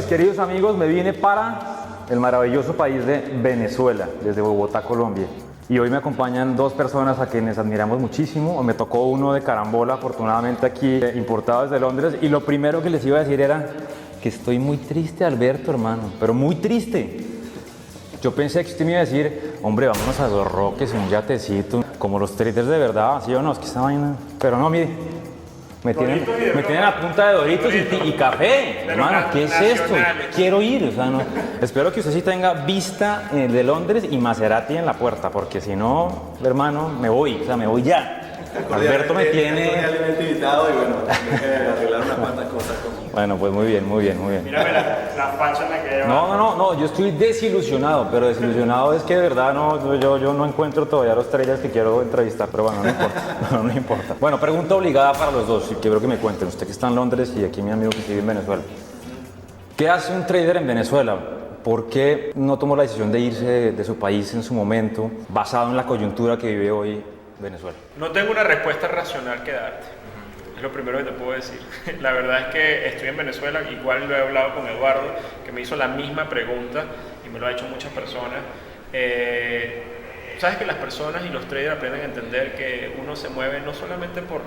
queridos amigos, me vine para el maravilloso país de Venezuela, desde Bogotá, Colombia. Y hoy me acompañan dos personas a quienes admiramos muchísimo. Me tocó uno de carambola, afortunadamente aquí, importado desde Londres. Y lo primero que les iba a decir era que estoy muy triste, Alberto, hermano, pero muy triste. Yo pensé que usted me iba a decir, hombre, vámonos a Dos Roques, un yatecito, como los traders de verdad, ¿sí o no? Es que esa vaina... Pero no, mire, me tienen a punta de Doritos y café, hermano, ¿qué es esto? Quiero ir, o sea, no. Espero que usted sí tenga vista de Londres y Maserati en la puerta, porque si no, hermano, me voy, o sea, me voy ya. Alberto me tiene... invitado y bueno, tengo que arreglar unas cuantas cosas con... Bueno, pues muy bien. Mírame la facha en la que lleva. No, yo estoy desilusionado, pero desilusionado es que de verdad yo no encuentro todavía los traders que quiero entrevistar, pero bueno, no importa, no importa. Bueno, pregunta obligada para los dos, y quiero que me cuenten, usted que está en Londres y aquí mi amigo que vive en Venezuela. ¿Qué hace un trader en Venezuela? ¿Por qué no tomó la decisión de irse de su país en su momento, basado en la coyuntura que vive hoy Venezuela? No tengo una respuesta racional que darte. Es lo primero que te puedo decir. La verdad es que estoy en Venezuela, igual lo he hablado con Eduardo, que me hizo la misma pregunta y me lo ha hecho muchas personas. Sabes que las personas y los traders aprenden a entender que uno se mueve no solamente por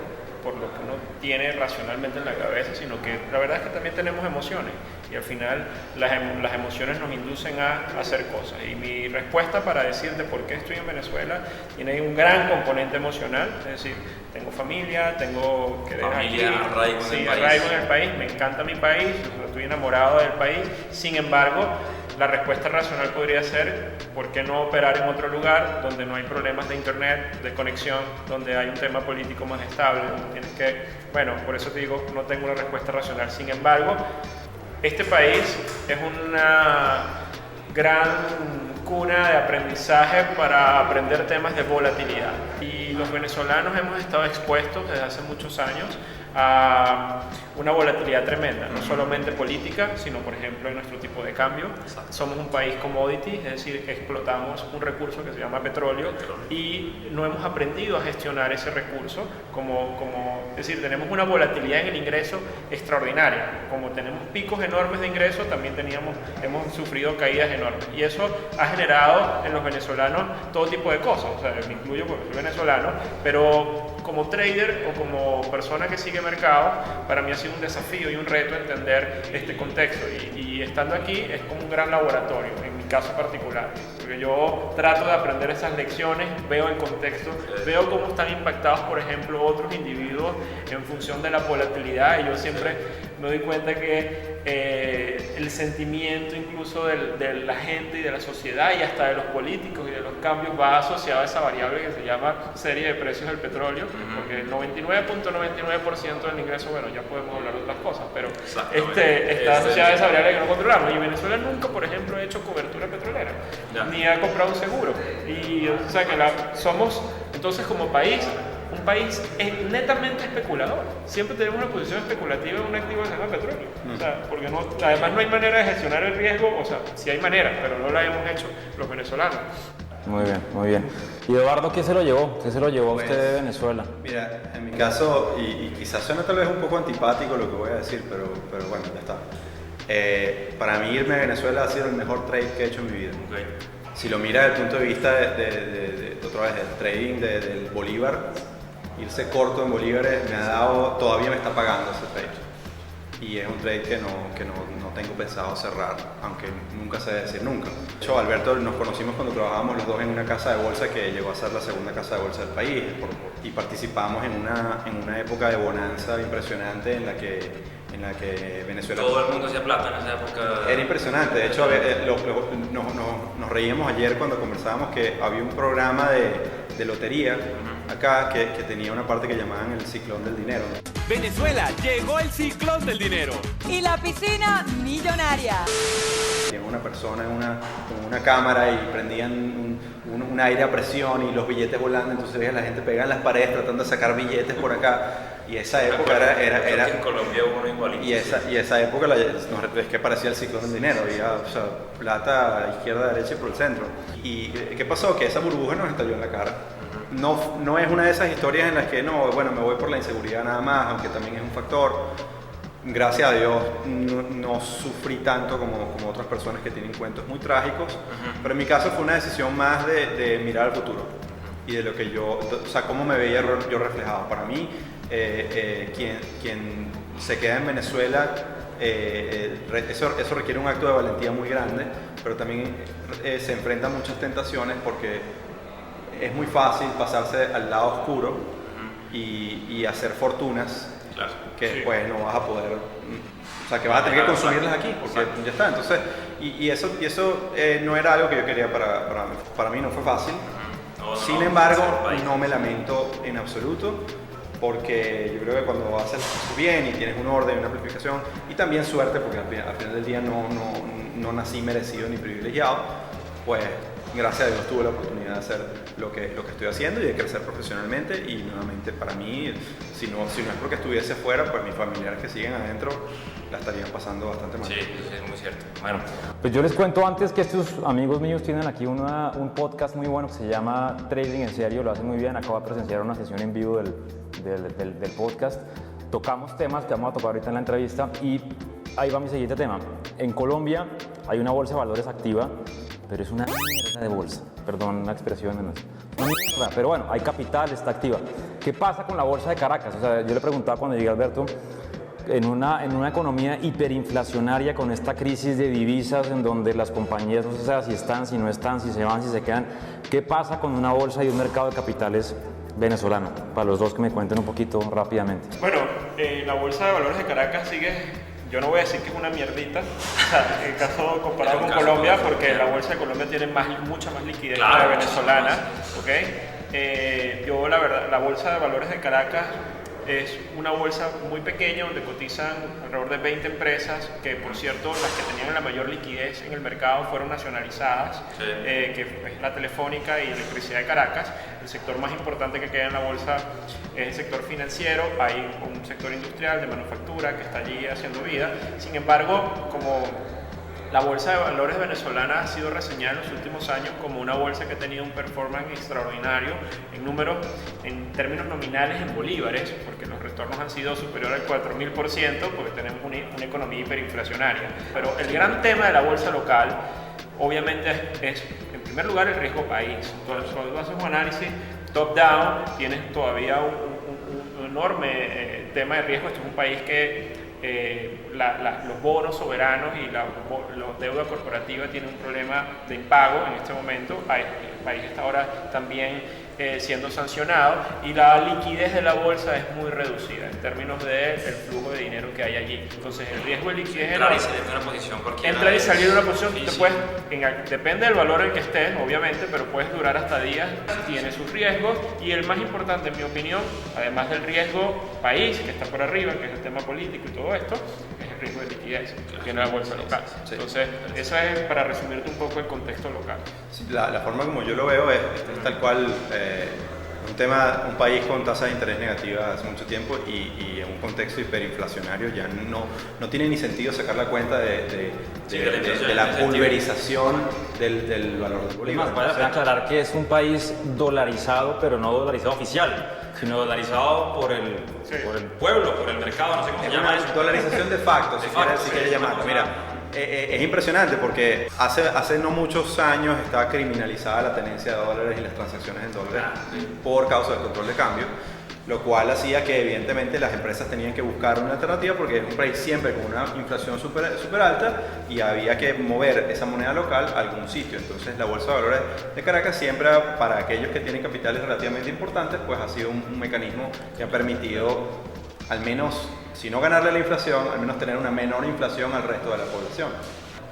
lo que uno tiene racionalmente en la cabeza, sino que la verdad es que también tenemos emociones y al final las emociones nos inducen a hacer cosas. Y mi respuesta para decirte por qué estoy en Venezuela tiene un gran componente emocional, es decir, tengo familia, tengo que dejar aquí, arraigo en el país, me encanta mi país, estoy enamorado del país, sin embargo, la respuesta racional podría ser, ¿por qué no operar en otro lugar donde no hay problemas de internet, de conexión, donde hay un tema político más estable? Bueno, por eso te digo, no tengo una respuesta racional. Sin embargo, este país es una gran cuna de aprendizaje para aprender temas de volatilidad. Y los venezolanos hemos estado expuestos desde hace muchos años a una volatilidad tremenda, no solamente política, sino por ejemplo en nuestro tipo de cambio. Somos un país commodity, es decir, explotamos un recurso que se llama petróleo y no hemos aprendido a gestionar ese recurso es decir, tenemos una volatilidad en el ingreso extraordinaria. Como tenemos picos enormes de ingreso, también hemos sufrido caídas enormes y eso ha generado en los venezolanos todo tipo de cosas, o sea, me incluyo porque soy venezolano, pero como trader o como persona que sigue mercado, para mí ha sido un desafío y un reto entender este contexto y estando aquí es como un gran laboratorio, en mi caso particular, porque yo trato de aprender esas lecciones, veo el contexto, veo cómo están impactados, por ejemplo, otros individuos en función de la volatilidad y yo siempre me doy cuenta que el sentimiento incluso de la gente y de la sociedad y hasta de los políticos y de los cambios va asociado a esa variable que se llama serie de precios del petróleo, porque el 99.99% del ingreso, bueno, ya podemos hablar de otras cosas, pero está asociada a esa variable que no controlamos. Y Venezuela nunca, por ejemplo, ha hecho cobertura petrolera, ni ha comprado un seguro. Y o sea que somos, entonces como país, un país netamente especulador. Siempre tenemos una posición especulativa en un activo que se llama petróleo. O sea, porque además no hay manera de gestionar el riesgo, o sea, sí hay manera, pero no la hemos hecho los venezolanos. Muy bien. ¿Y Eduardo qué se lo llevó? ¿Qué se lo llevó a usted de Venezuela? Mira, en mi caso, y quizás suena tal vez un poco antipático lo que voy a decir, pero bueno, ya está. Para mí irme a Venezuela ha sido el mejor trade que he hecho en mi vida. Okay. Si lo miras desde el punto de vista otra vez, del trading del Bolívar, irse corto en bolívares todavía me está pagando ese trade. Y es un trade que no tengo pensado cerrar, aunque nunca se debe decir nunca. De hecho, Alberto, nos conocimos cuando trabajábamos los dos en una casa de bolsa que llegó a ser la segunda casa de bolsa del país y participamos en una época de bonanza impresionante en la que Venezuela... Todo el mundo hacía plata en esa época. Era impresionante. De hecho, nos reíamos ayer cuando conversábamos que había un programa de lotería acá que tenía una parte que llamaban el ciclón del dinero. Venezuela, llegó el ciclón del dinero. Y la piscina millonaria. Tenían una persona con una cámara y prendían un aire a presión y los billetes volando, entonces veías a la gente pegada en las paredes tratando de sacar billetes por acá. Y esa época era en Colombia hubo uno igualito. Y esa época es que parecía el ciclón del dinero, había plata a izquierda, derecha y por el centro. ¿Y qué pasó? Que esa burbuja nos estalló en la cara. No es una de esas historias en las que me voy por la inseguridad nada más, aunque también es un factor. Gracias a Dios no sufrí tanto como otras personas que tienen cuentos muy trágicos, pero en mi caso fue una decisión más de mirar al futuro y de lo que o sea, cómo me veía yo reflejado. Para mí, quien se queda en Venezuela, eso requiere un acto de valentía muy grande, pero también se enfrenta a muchas tentaciones porque es muy fácil pasarse al lado oscuro y hacer fortunas. Claro. Que después no vas a poder, o sea, que vas a tener que consumirlas aquí, porque ya está. Entonces, y eso no era algo que yo quería para mí, no fue fácil. Sin embargo, no me lamento en absoluto, porque yo creo que cuando haces las cosas bien y tienes un orden y una planificación, y también suerte, porque al final del día no nací merecido ni privilegiado, pues gracias a Dios tuve la oportunidad de hacer lo que estoy haciendo y de crecer profesionalmente. Y nuevamente, para mí, si no es porque estuviese afuera, pues mis familiares que siguen adentro la estarían pasando bastante mal. Sí, es muy cierto. Bueno, pues yo les cuento antes que estos amigos míos tienen aquí un podcast muy bueno que se llama Trading en Serio, lo hacen muy bien. Acabo de presenciar una sesión en vivo del podcast. Tocamos temas que vamos a tocar ahorita en la entrevista y ahí va mi siguiente tema. En Colombia hay una bolsa de valores activa, pero es una mierda de bolsa. Perdón la expresión, una mierda, pero bueno, hay capital, está activa. ¿Qué pasa con la bolsa de Caracas? O sea, yo le preguntaba cuando llegué a Alberto, en una economía hiperinflacionaria con esta crisis de divisas en donde las compañías no se sabe si están, si no están, si se van, si se quedan. ¿Qué pasa con una bolsa y un mercado de capitales venezolano? Para los dos que me cuenten un poquito rápidamente. Bueno, la Bolsa de Valores de Caracas sigue, yo no voy a decir que es una mierdita, o sea, en caso comparado con Colombia, porque la Bolsa de Colombia tiene mucha más liquidez que la venezolana, ¿ok? Yo la verdad, la Bolsa de Valores de Caracas es una bolsa muy pequeña donde cotizan alrededor de 20 empresas que, por cierto, las que tenían la mayor liquidez en el mercado fueron nacionalizadas, que es la Telefónica y Electricidad de Caracas. El sector más importante que queda en la bolsa es el sector financiero. Hay un sector industrial de manufactura que está allí haciendo vida. Sin embargo, como la Bolsa de Valores venezolana ha sido reseñada en los últimos años como una bolsa que ha tenido un performance extraordinario en términos nominales en bolívares, porque los retornos han sido superiores al 4.000%, porque tenemos una economía hiperinflacionaria. Pero el gran tema de la bolsa local, obviamente, es en primer lugar el riesgo país. Entonces, cuando haces un análisis top-down, tienes todavía un enorme tema de riesgo. Este es un país que los bonos soberanos y la deuda corporativa tienen un problema de impago en este momento. El país está ahora también siendo sancionado y la liquidez de la bolsa es muy reducida en términos del flujo de dinero que hay allí. Entonces el riesgo de liquidez entrar y salir de una posición cualquiera. Entrar y salir de una posición, depende del valor en que estés, obviamente, pero puedes durar hasta días, tiene sus riesgos y el más importante, en mi opinión, además del riesgo país, que está por arriba, que es el tema político y todo esto, es el riesgo de liquidez que tiene la bolsa local. Entonces, eso es para resumirte un poco el contexto local. Sí, la forma como yo lo veo es tal cual. Un país con tasas de interés negativas hace mucho tiempo y en un contexto hiperinflacionario ya no tiene ni sentido sacar la cuenta de la pulverización del valor del bolívar. Vale aclarar que es un país dolarizado, pero no dolarizado oficial, sino dolarizado por el pueblo, por el mercado, no sé cómo se llama eso. Dolarización de facto, si quieres llamarlo. Mira, es impresionante porque hace no muchos años estaba criminalizada la tenencia de dólares y las transacciones en dólares por causa del control de cambio, lo cual hacía que evidentemente las empresas tenían que buscar una alternativa porque es un país siempre con una inflación súper alta y había que mover esa moneda local a algún sitio. Entonces la Bolsa de Valores de Caracas siempre, para aquellos que tienen capitales relativamente importantes, pues ha sido un mecanismo que ha permitido al menos, si no ganarle la inflación, al menos tener una menor inflación al resto de la población.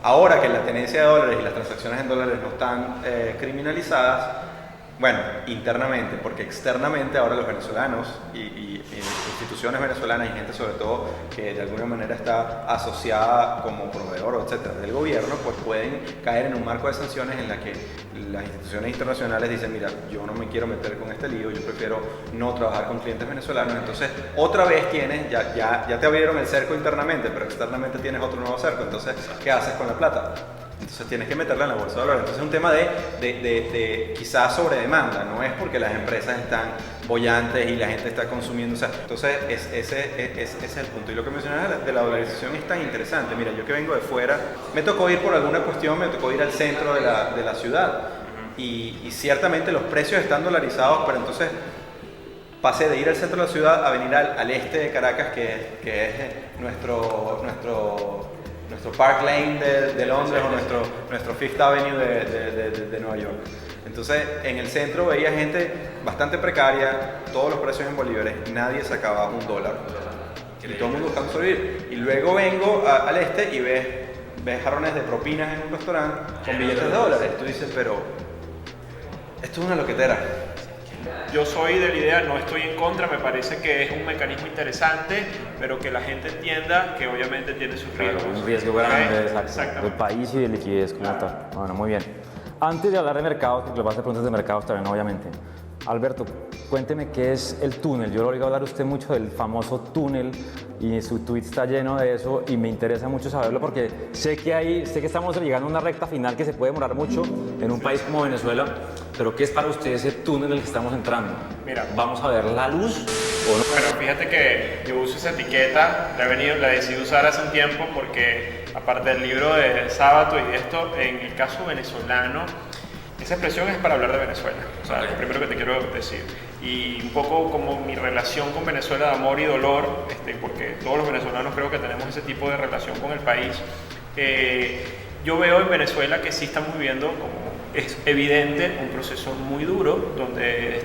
Ahora que la tenencia de dólares y las transacciones en dólares no están criminalizadas, bueno, internamente, porque externamente ahora los venezolanos y instituciones venezolanas y gente sobre todo que de alguna manera está asociada como proveedor, etcétera, del gobierno, pues pueden caer en un marco de sanciones en la que las instituciones internacionales dicen, mira, yo no me quiero meter con este lío, yo prefiero no trabajar con clientes venezolanos. Entonces, otra vez tienes, ya te abrieron el cerco internamente, pero externamente tienes otro nuevo cerco. Entonces, ¿qué haces con la plata? Entonces tienes que meterla en la bolsa de valores. Entonces es un tema de quizás sobre demanda, no es porque las empresas están bollantes y la gente está consumiendo. O sea, entonces ese es el punto. Y lo que mencionabas de la dolarización es tan interesante. Mira, yo que vengo de fuera, me tocó ir por alguna cuestión, me tocó ir al centro de la ciudad. Y ciertamente los precios están dolarizados, pero entonces pasé de ir al centro de la ciudad a venir al este de Caracas, que es nuestro Park Lane de Londres o nuestro Fifth Avenue de Nueva York. Entonces, en el centro veía gente bastante precaria, todos los precios en bolívares, nadie sacaba $1. Y todo el mundo buscando sobrevivir. Y luego vengo al este y ves jarrones de propinas en un restaurante con billetes de dólares. Tú dices, pero esto es una loquetera. Yo soy de la idea, no estoy en contra, me parece que es un mecanismo interesante, pero que la gente entienda que obviamente tiene sus riesgos. Claro, un riesgo grande, Exactamente. del país y de liquidez como tal. Bueno, muy bien. Antes de hablar de mercados, que le vas a hacer preguntas de mercados también, obviamente. Alberto, cuénteme qué es el túnel. Yo lo oigo hablar usted mucho del famoso túnel y su tweet está lleno de eso y me interesa mucho saberlo porque sé que estamos llegando a una recta final que se puede demorar mucho en un país como Venezuela, pero ¿qué es para usted ese túnel en el que estamos entrando? Mira, ¿vamos a ver la luz o no? Bueno, fíjate que yo uso esa etiqueta, la decidí usar hace un tiempo porque aparte del libro de Sábato y de esto, en el caso venezolano, esa expresión es para hablar de Venezuela, o sea, lo primero que te quiero decir. Y un poco como mi relación con Venezuela de amor y dolor, porque todos los venezolanos creo que tenemos ese tipo de relación con el país. Yo veo en Venezuela que sí estamos viviendo, como es evidente, un proceso muy duro, donde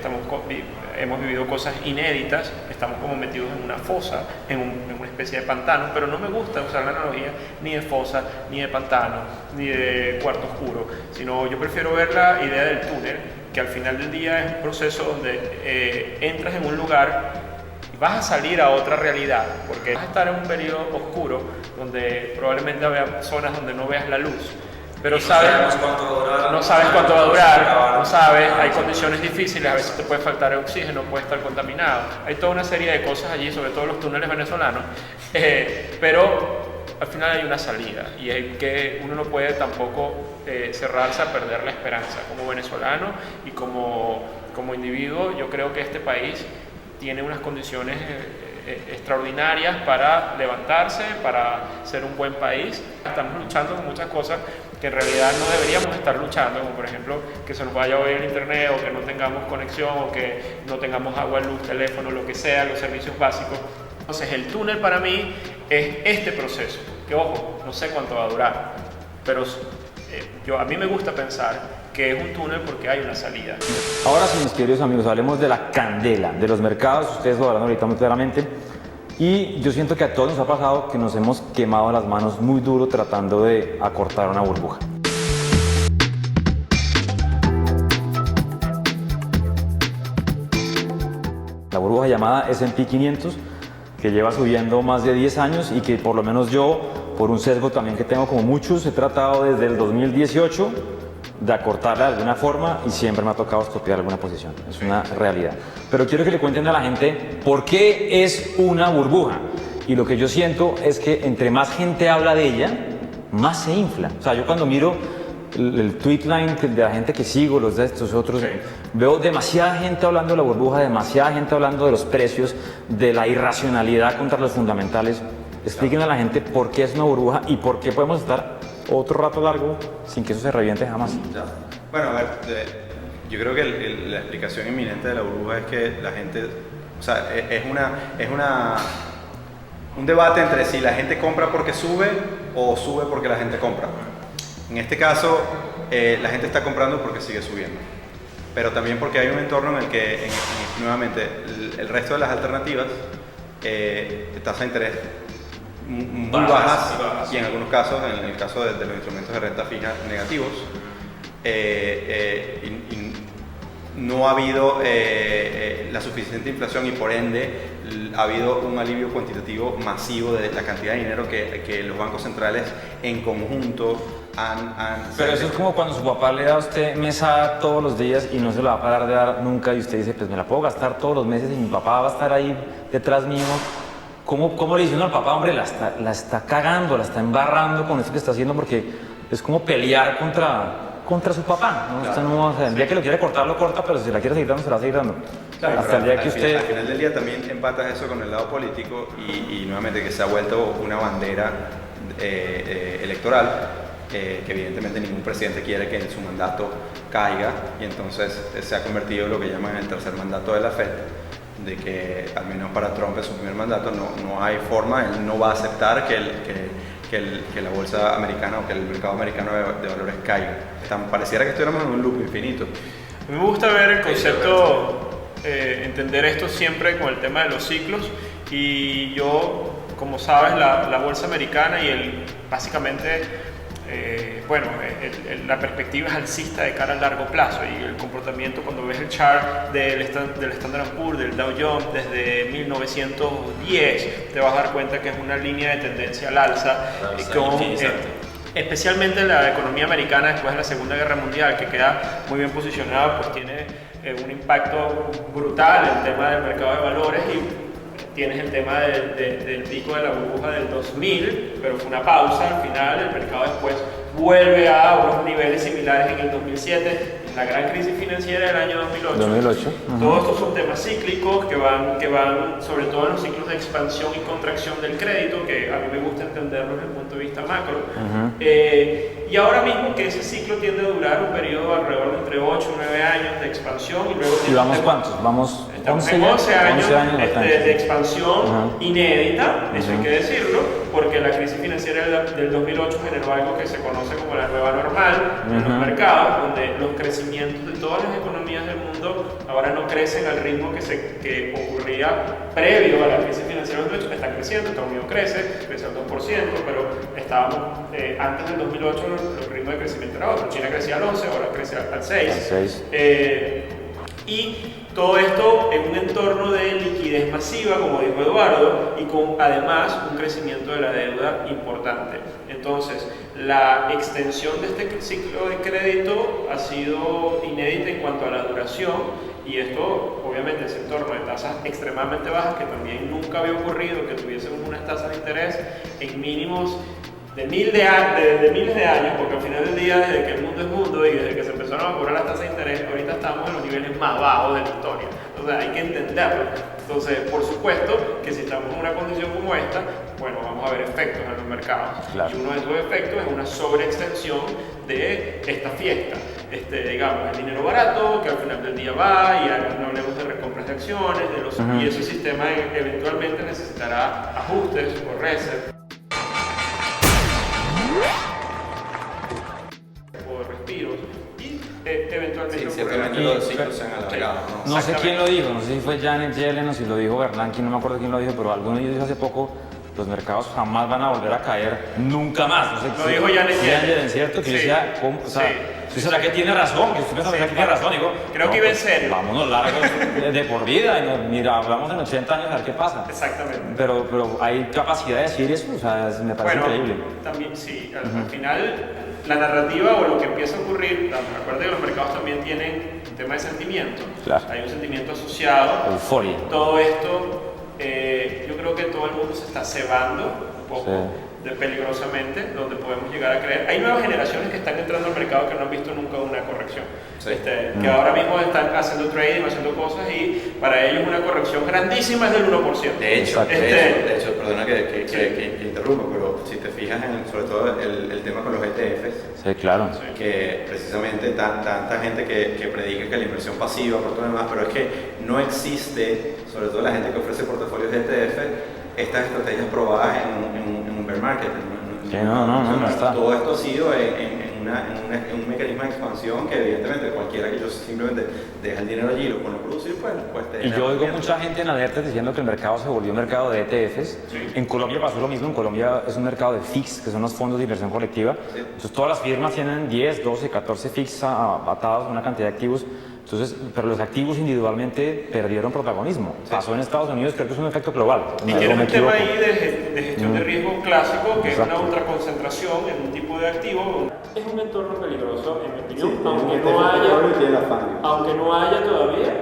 hemos vivido cosas inéditas, estamos como metidos en una fosa, en una especie de pantano, pero no me gusta usar la analogía ni de fosa, ni de pantano, ni de cuarto oscuro, sino yo prefiero ver la idea del túnel, que al final del día es un proceso donde entras en un lugar y vas a salir a otra realidad, porque vas a estar en un periodo oscuro, donde probablemente haya zonas donde no veas la luz, pero no sabes cuánto va a durar, no sabes, hay condiciones difíciles, a veces te puede faltar oxígeno, puede estar contaminado, hay toda una serie de cosas allí, sobre todo los túneles venezolanos, pero al final hay una salida y es que uno no puede tampoco cerrarse a perder la esperanza. Como venezolano y como individuo, yo creo que este país tiene unas condiciones extraordinarias para levantarse, para ser un buen país. Estamos luchando con muchas cosas que en realidad no deberíamos estar luchando, como por ejemplo que se nos vaya hoy el internet o que no tengamos conexión o que no tengamos agua, luz, teléfono, lo que sea, los servicios básicos. Entonces el túnel para mí es este proceso, que ojo, no sé cuánto va a durar, pero a mí me gusta pensar que es un túnel porque hay una salida. Ahora sí, mis queridos amigos, hablemos de la candela, de los mercados, ustedes lo hablan ahorita muy claramente, y yo siento que a todos nos ha pasado que nos hemos quemado las manos muy duro tratando de acortar una burbuja. La burbuja llamada S&P 500, que lleva subiendo más de 10 años y que por lo menos yo, por un sesgo también que tengo como muchos, he tratado desde el 2018 de acortarla de alguna forma y siempre me ha tocado escopiar alguna posición. Es una realidad. Pero quiero que le cuenten a la gente por qué es una burbuja. Y lo que yo siento es que entre más gente habla de ella, más se infla. O sea, yo cuando miro el tweet line de la gente que sigo, los de estos otros, veo demasiada gente hablando de la burbuja, demasiada gente hablando de los precios, de la irracionalidad contra los fundamentales. Expliquen a la gente por qué es una burbuja y por qué podemos estar otro rato largo sin que eso se reviente jamás. Bueno, a ver, yo creo que la explicación inminente de la burbuja es que la gente, o sea, es un debate entre si la gente compra porque sube o sube porque la gente compra. En este caso, la gente está comprando porque sigue subiendo, pero también porque hay un entorno en el que, nuevamente, el resto de las alternativas, tasa de interés muy bajas y en algunos casos, en el caso de los instrumentos de renta fija, negativos, y no ha habido la suficiente inflación y por ende ha habido un alivio cuantitativo masivo de la cantidad de dinero que los bancos centrales en conjunto han... Pero eso es como cuando su papá le da a usted mesada todos los días y no se la va a parar de dar nunca y usted dice, pues me la puedo gastar todos los meses y mi papá va a estar ahí detrás mío. ¿Cómo le dice uno al papá, hombre, la está cagando, la está embarrando con esto que está haciendo? Porque es como pelear contra su papá, ¿no? Usted no, o sea, el día que lo quiere cortar, lo corta, pero si la quiere seguir dando, se la va a seguir dando. Claro, Hasta el día que usted... Al final del día también empatas eso con el lado político y nuevamente que se ha vuelto una bandera electoral que evidentemente ningún presidente quiere que en su mandato caiga y entonces se ha convertido en lo que llaman el tercer mandato de la Fed, de que al menos para Trump en su primer mandato no hay forma, él no va a aceptar que la bolsa americana o que el mercado americano de valores caiga. Pareciera que estuviéramos en un loop infinito. A mí me gusta ver el concepto, entender esto siempre con el tema de los ciclos y yo, como sabes, la bolsa americana y básicamente la perspectiva es alcista de cara a largo plazo y el comportamiento cuando ves el chart del Standard & Poor's, del Dow Jones desde 1910 te vas a dar cuenta que es una línea de tendencia al alza especialmente la economía americana después de la Segunda Guerra Mundial que queda muy bien posicionada, pues tiene un impacto brutal en el tema del mercado de valores y tienes el tema del pico de la burbuja del 2000, pero fue una pausa al final, el mercado después vuelve a unos niveles similares en el 2007, en la gran crisis financiera del año 2008. Todos estos son temas cíclicos que van sobre todo en los ciclos de expansión y contracción del crédito, que a mí me gusta entenderlo desde el punto de vista macro. Y ahora mismo que ese ciclo tiende a durar un periodo alrededor de entre 8 y 9 años de expansión. ¿Y vamos cuántos? ¿Vamos 11 años de expansión inédita, eso hay que decirlo, porque la crisis financiera del 2008 generó algo que se conoce como la nueva normal en los mercados, donde los crecimientos de todas las economías del mundo ahora no crecen al ritmo que ocurría previo a la crisis financiera del 2008, están creciendo, Estados Unidos crece al 2%, pero estábamos, antes del 2008 el ritmo de crecimiento era otro, China crecía al 11%, ahora crece al 6%. Y todo esto en un entorno de liquidez masiva, como dijo Eduardo, y con además un crecimiento de la deuda importante. Entonces, la extensión de este ciclo de crédito ha sido inédita en cuanto a la duración, y esto, obviamente, ese entorno de tasas extremadamente bajas, que también nunca había ocurrido, que tuviésemos unas tasas de interés en mínimos de miles de años, porque al final del día, desde que el mundo es mundo y desde que se empezaron a cobrar las tasas de interés, ahorita estamos en los niveles más bajos de la historia. Entonces hay que entenderlo. Entonces, por supuesto que si estamos en una condición como esta, bueno, vamos a ver efectos en los mercados. Claro. Y uno de esos efectos es una sobreextensión de esta fiesta. Digamos, el dinero barato, que al final del día va, y no hablemos de recompras de acciones, y ese sistema eventualmente necesitará ajustes o reset. O respiros y eventualmente ciertamente los ciclos se han alargado, ¿no? No sé quién lo dijo, no sé si fue Janet Yellen o si lo dijo Bernanke, no me acuerdo quién lo dijo, pero alguno de ellos dijo hace poco, los mercados jamás van a volver a caer nunca más. No sé, lo dijo Janet Yellen, ¿cierto? Que yo decía, ¿cómo? O sea, ¿será que tiene razón? Yo estoy pensando que tiene razón, digo, creo que iba en serio. Vámonos largos de por vida, y mira, hablamos en 80 años a ver qué pasa. Exactamente. Pero hay capacidad de decir eso, o sea, me parece increíble. También sí, al final la narrativa o lo que empieza a ocurrir, recuerden que los mercados también tienen un tema de sentimiento. Claro. Hay un sentimiento asociado. Euforia. Todo esto, yo creo que todo el mundo se está cebando un poco. Peligrosamente, donde podemos llegar a creer. Hay nuevas generaciones que están entrando al mercado que no han visto nunca una corrección, que ahora mismo están haciendo trading, haciendo cosas, y para ellos una corrección grandísima es del 1%. De hecho, perdona que interrumpa, pero si te fijas sobre todo el tema con los ETFs, sí, claro, que precisamente tanta gente que predica que la inversión pasiva por todo lo demás, pero es que no existe, sobre todo la gente que ofrece portafolios de ETF, estas estrategias probadas en un bear market. No está. Todo esto ha sido en un mecanismo de expansión que evidentemente cualquiera que yo simplemente deja el dinero allí y lo pone a producir, pues y yo oigo mucha gente en alertas diciendo que el mercado se volvió un mercado de ETFs. Sí. En Colombia pasó lo mismo. En Colombia es un mercado de FIX, que son los fondos de inversión colectiva. Sí. Entonces todas las firmas tienen 10, 12, 14 FIX atados a una cantidad de activos. Entonces, pero los activos individualmente perdieron protagonismo. Sí. Pasó en Estados Unidos, creo que es un efecto global. Y tiene un tema ahí de gestión de riesgo clásico, que Exacto. es una ultraconcentración en un tipo de activo. Es un entorno peligroso, en mi opinión, aunque no haya todavía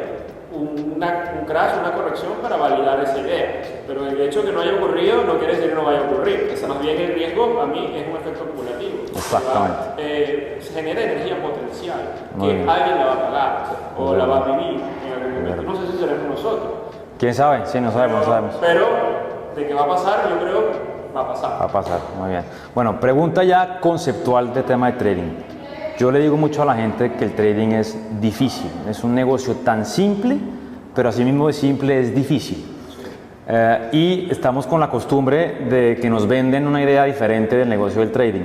un crash, una corrección para validar esa idea. Pero el hecho de que no haya ocurrido no quiere decir que no vaya a ocurrir. Más bien el riesgo a mí es un efecto acumulativo. Exactamente. Se genera energía potencial Muy que bien. alguien la va a pagar o la va a vivir en algún momento. No sé si seremos nosotros. ¿Quién sabe? Sí, no sabemos. Pero de que va a pasar, yo creo va a pasar. Va a pasar, muy bien. Bueno, pregunta ya conceptual de tema de trading. Yo le digo mucho a la gente que el trading es difícil, es un negocio tan simple, pero asimismo de simple es difícil. Y estamos con la costumbre de que nos venden una idea diferente del negocio del trading,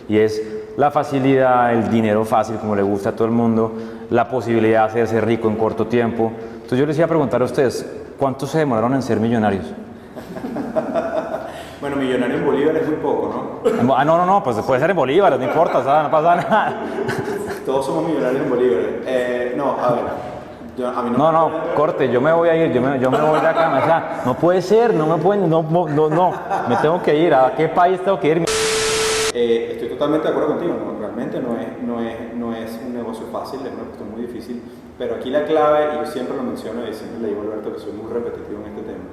y es la facilidad, el dinero fácil, como le gusta a todo el mundo, la posibilidad de hacerse rico en corto tiempo. Entonces yo les iba a preguntar a ustedes, ¿cuánto se demoraron en ser millonarios? Bueno, millonario en Bolívar es muy poco, ¿no? No, pues puede ser en bolívares, no importa, o sea, no pasa nada. Todos somos millonarios en Bolívar. No, a ver. A mí No, corte, yo me voy a ir, yo me voy de acá, o sea, no puede ser, no, me tengo que ir, ¿a qué país tengo que ir? Estoy totalmente de acuerdo contigo, ¿no? Realmente no es un negocio fácil, es una cuestión muy difícil, pero aquí la clave, y yo siempre lo menciono y siempre le digo a Alberto que soy muy repetitivo en este tema,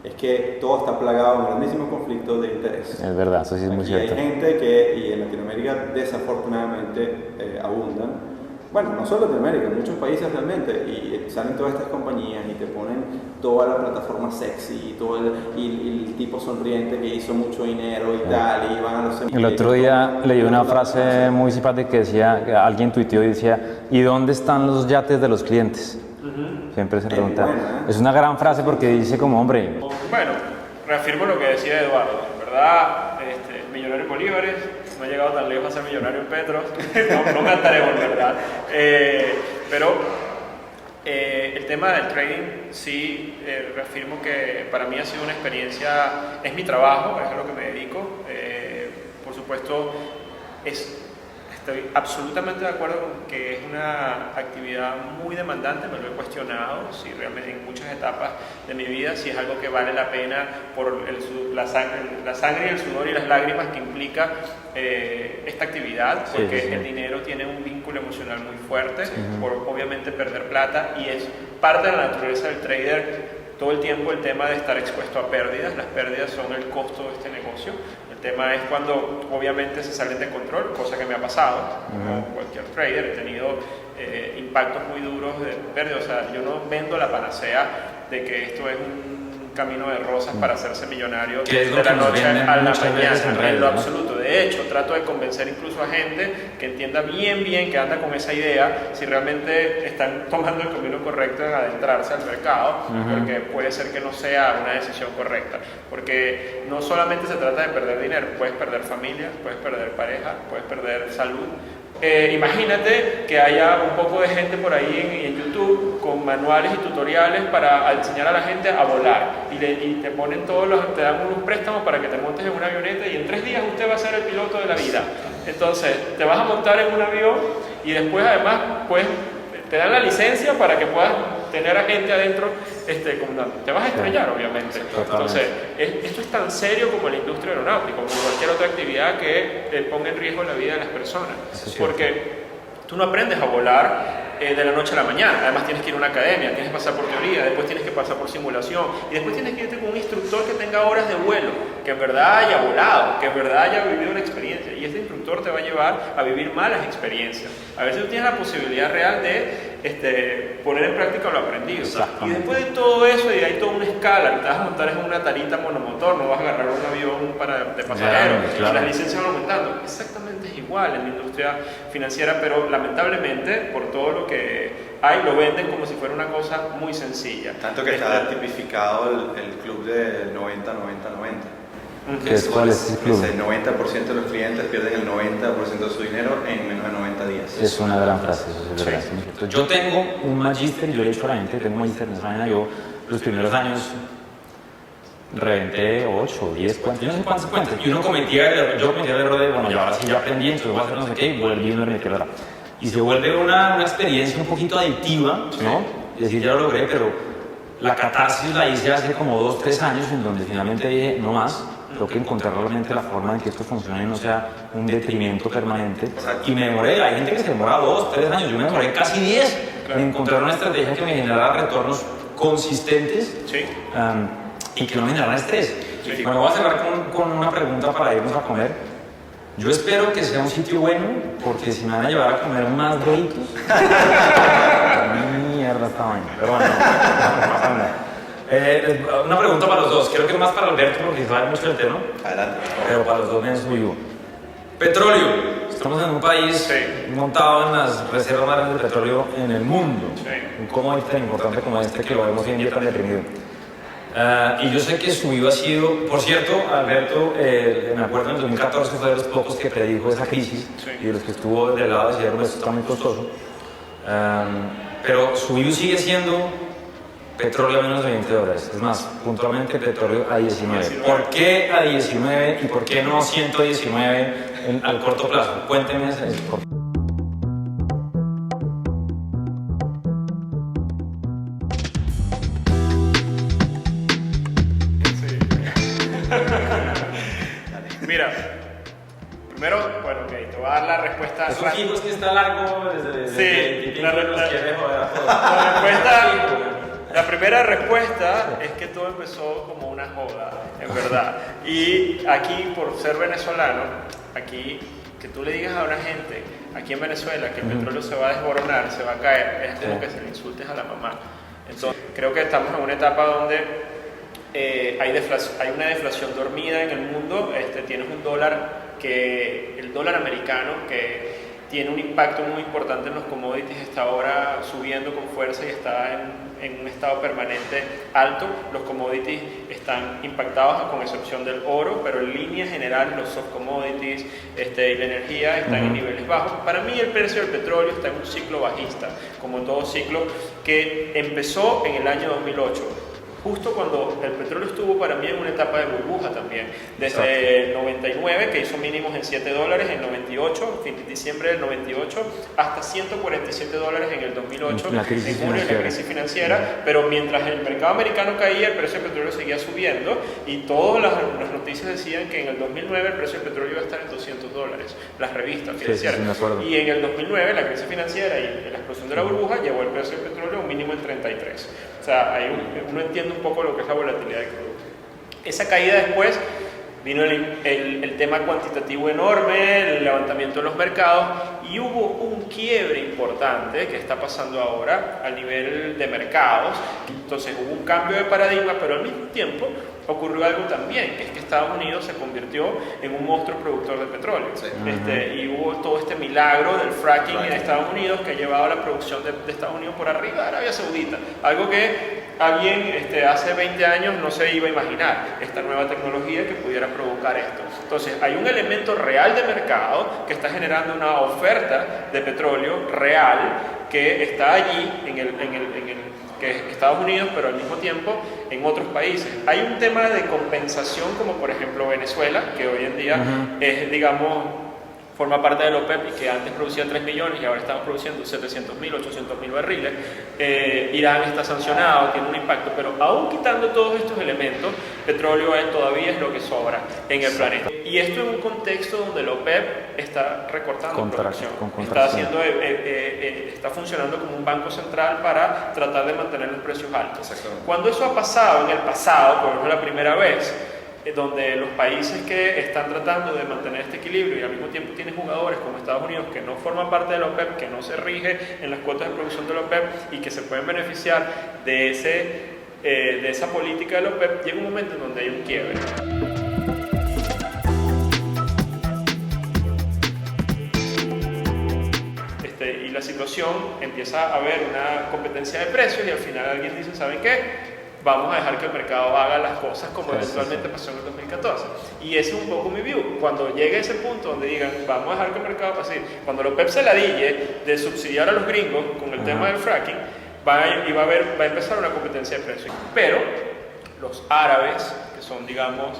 es que todo está plagado de grandísimos conflictos de interés. Es verdad, eso sí es muy Aquí cierto. hay gente que, y en Latinoamérica desafortunadamente abundan, bueno, no solo en Latinoamérica, en muchos países realmente, y salen todas estas compañías y te ponen toda la plataforma sexy y el tipo sonriente que hizo mucho dinero y tal, y van a los El otro día leí una frase muy simpática que decía, alguien tuiteó y decía, ¿y dónde están los yates de los clientes? Siempre se pregunta. buena, ¿eh? Es una gran frase porque dice como, hombre, Bueno, reafirmo lo que decía Eduardo. En verdad, millonario en bolívares, no he llegado tan lejos a ser millonario en petros, no cantaremos, en verdad. Pero el tema del trading, sí, reafirmo que para mí ha sido una experiencia, es mi trabajo, es a lo que me dedico. Por supuesto, estoy absolutamente de acuerdo con que es una actividad muy demandante, me lo he cuestionado, si realmente en muchas etapas de mi vida, si es algo que vale la pena por la sangre y el sudor y las lágrimas que implica esta actividad, porque sí. el dinero tiene un vínculo emocional muy fuerte, por obviamente perder plata, y es parte de la naturaleza del trader todo el tiempo el tema de estar expuesto a pérdidas. Las pérdidas son el costo de este negocio. El tema es cuando obviamente se salen de control, cosa que me ha pasado, como cualquier trader, he tenido impactos muy duros de pérdida. O sea, yo no vendo la panacea de que esto es un camino de rosas para hacerse millonario de la noche a la mañana, en lo absoluto. De hecho, trato de convencer incluso a gente que entienda bien que anda con esa idea, si realmente están tomando el camino correcto en adentrarse al mercado, porque puede ser que no sea una decisión correcta, porque no solamente se trata de perder dinero, puedes perder familia, puedes perder pareja, puedes perder salud. Imagínate que haya un poco de gente por ahí en YouTube con manuales y tutoriales para enseñar a la gente a volar, y te ponen te dan unos préstamos para que te montes en una avioneta y en 3 días usted va a ser el piloto de la vida. Entonces te vas a montar en un avión y después además te dan la licencia para que puedas tener a gente adentro comandando. Te vas a estrellar, obviamente. Entonces, esto es tan serio como la industria aeronáutica, como cualquier otra actividad que ponga en riesgo la vida de las personas. Porque tú no aprendes a volar de la noche a la mañana. Además tienes que ir a una academia, tienes que pasar por teoría, después tienes que pasar por simulación, y después tienes que irte con un instructor que tenga horas de vuelo, que en verdad haya volado, que en verdad haya vivido una experiencia, y este instructor te va a llevar a vivir malas experiencias. A veces tú tienes la posibilidad real de poner en práctica lo aprendido. Y después de todo eso, y hay toda una escala, te vas a montar en una tarita monomotor, no vas a agarrar un avión de pasajeros, Claro. Las licencias van aumentando. Exactamente es igual en la industria financiera, pero lamentablemente, por todo lo que hay, lo venden como si fuera una cosa muy sencilla. Tanto que está tipificado el club de 90-90-90. ¿Cuál es ese club? El 90% de los clientes pierden el 90% de su dinero en menos de 90 días. Es una gran frase, eso es verdad. Sí. Entonces, yo tengo un magíster y yo le he dicho a la gente, tengo un magíster en esa vaina. Yo los primeros años reventé 8, 10 cuentas, yo no sé cuántas cuentas. Y uno cometía el error de, bueno, yo ahora sí ya aprendí, entonces voy a hacer no sé qué, y volví uno a meter la. Y se vuelve una experiencia un poquito adictiva, ¿no? Es decir, ya lo logré, pero la catarsis la hice hace como 2, 3 años, en donde finalmente dije, no más. Tengo que encontrar realmente la forma en que esto funcione y no sea un detrimento permanente. Y me demoré, hay gente que se demora 2, 3 años, yo me demoré casi 10 claro. encontrar una estrategia que me generara retornos consistentes Sí. y que no me generara estrés. Sí. Bueno, voy a cerrar con una pregunta para irnos a comer. Yo espero que sea un sitio bueno, porque si me van a llevar a comer más deditos, mierda esta vaina. Pero bueno, no pasa nada. Una pregunta para los dos, creo que más para Alberto porque sabe mucho del tema, Adelante. pero para los dos me suyo. Petróleo. Estamos en un país Sí. montado en las reservas más grandes de petróleo en el mundo. Sí. Un commodity tan importante como este que lo vemos hoy en día tan deprimido. Y yo sé que su vida ha sido, por cierto, Alberto, me acuerdo en el 2014 fue de los pocos que predijo esa crisis Sí. y de los que estuvo del lado de decir, esto está muy costoso. Pero su vida sigue siendo petróleo a menos de $20. Es más, puntualmente petróleo a 19. ¿Por qué a 19 y por qué no 119 al corto plazo? Cuéntenme eso. Por favor. Mira, primero, bueno, ok, te voy a dar la respuesta. Esos hijos que está largo desde Sí, la primera respuesta es que todo empezó como una joda, en verdad. Y aquí, por ser venezolano, aquí que tú le digas a una gente aquí en Venezuela que el petróleo se va a desboronar, se va a caer, es como que se le insultes a la mamá. Entonces, creo que estamos en una etapa donde hay una deflación dormida en el mundo. Tienes un dólar el dólar americano que tiene un impacto muy importante en los commodities, está ahora subiendo con fuerza y está en un estado permanente alto. Los commodities están impactados con excepción del oro, pero en línea general los soft commodities y la energía están en niveles bajos. Para mí el precio del petróleo está en un ciclo bajista, como todo ciclo que empezó en el año 2008. Justo cuando el petróleo estuvo para mí en una etapa de burbuja también, desde el 99, que hizo mínimos en $7, en 98, diciembre del 98, hasta $147 en el 2008, la crisis en junio de la crisis financiera, pero mientras el mercado americano caía, el precio del petróleo seguía subiendo y todas las noticias decían que en el 2009 el precio del petróleo iba a estar en $200, las revistas financieras. Sí, y en el 2009 la crisis financiera y la explosión de la burbuja llevó el precio del petróleo a un mínimo en 33. O sea, uno entiende un poco lo que es la volatilidad del crudo. Esa caída después vino el tema cuantitativo enorme, el levantamiento de los mercados y hubo un quiebre importante que está pasando ahora a nivel de mercados. Entonces hubo un cambio de paradigma, pero al mismo tiempo ocurrió algo también, que es que Estados Unidos se convirtió en un monstruo productor de petróleo. Sí. Y hubo todo este milagro del fracking en Estados Unidos que ha llevado a la producción de Estados Unidos por arriba de Arabia Saudita, algo que alguien hace 20 años no se iba a imaginar, esta nueva tecnología que pudiera provocar esto. Entonces hay un elemento real de mercado que está generando una oferta de petróleo real que está allí que es Estados Unidos, pero al mismo tiempo en otros países. Hay un tema de compensación, como por ejemplo Venezuela, que hoy en día es, digamos, forma parte del OPEP y que antes producía 3 millones y ahora estamos produciendo 700.000, 800.000 barriles. Irán está sancionado, tiene un impacto, pero aún quitando todos estos elementos, petróleo todavía es lo que sobra en el planeta. Y esto en un contexto donde el OPEP está recortando producción, está funcionando como un banco central para tratar de mantener los precios altos. Cuando eso ha pasado en el pasado, pero no es la primera vez, donde los países que están tratando de mantener este equilibrio y al mismo tiempo tienen jugadores como Estados Unidos que no forman parte del OPEP, que no se rige en las cuotas de producción del OPEP y que se pueden beneficiar de esa política del OPEP, llega un momento en donde hay un quiebre. Y la situación empieza a haber una competencia de precios y al final alguien dice, ¿saben qué? Vamos a dejar que el mercado haga las cosas como eventualmente pasó en el 2014. Y ese es un poco mi view. Cuando llegue ese punto donde digan, vamos a dejar que el mercado pase, cuando los OPEP se ladille de subsidiar a los gringos con el tema del fracking, va a empezar una competencia de precios. Pero los árabes, que son, digamos,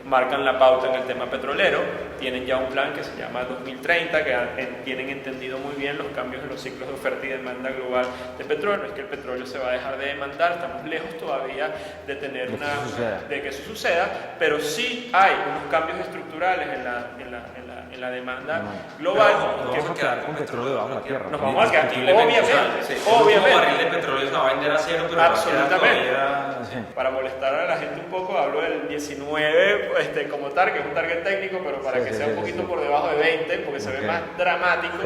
marcan la pauta en el tema petrolero, tienen ya un plan que se llama 2030, que tienen entendido muy bien los cambios en los ciclos de oferta y demanda global de petróleo. No es que el petróleo se va a dejar de demandar, estamos lejos todavía de tener de que eso suceda, pero sí hay unos cambios estructurales en la demanda global. Nos vamos a quedar con petróleo debajo de la tierra. Nos vamos a quedar, obviamente. El barril de petróleo se va a vender a cero, pero absolutamente. Para molestar a la gente un poco, hablo del 19 como target, es un target técnico, pero para que sea un poquito por debajo de 20, porque se ve más dramático.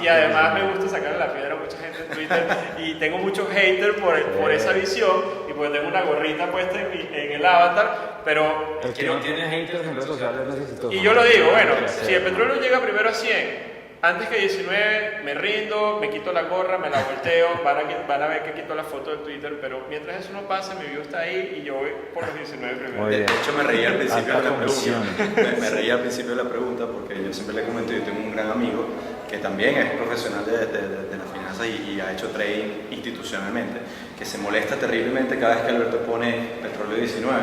Y además me gusta sacarle la piedra a mucha gente en Twitter y tengo muchos haters por esa visión y porque tengo una gorrita puesta en el avatar, pero el que no tiene haters en redes sociales necesito. Y yo lo digo, bueno, si el petróleo llega primero a 100, antes que 19, me rindo, me quito la gorra, me la volteo, van a ver que quito la foto de Twitter, pero mientras eso no pasa, mi view está ahí y yo voy por los 19 primero. De hecho, me reí al principio de la pregunta. Me reí al principio de la pregunta porque yo siempre le comento, yo tengo un gran amigo que también es profesional de las finanzas y ha hecho trading institucionalmente, que se molesta terriblemente cada vez que Alberto pone petróleo 19.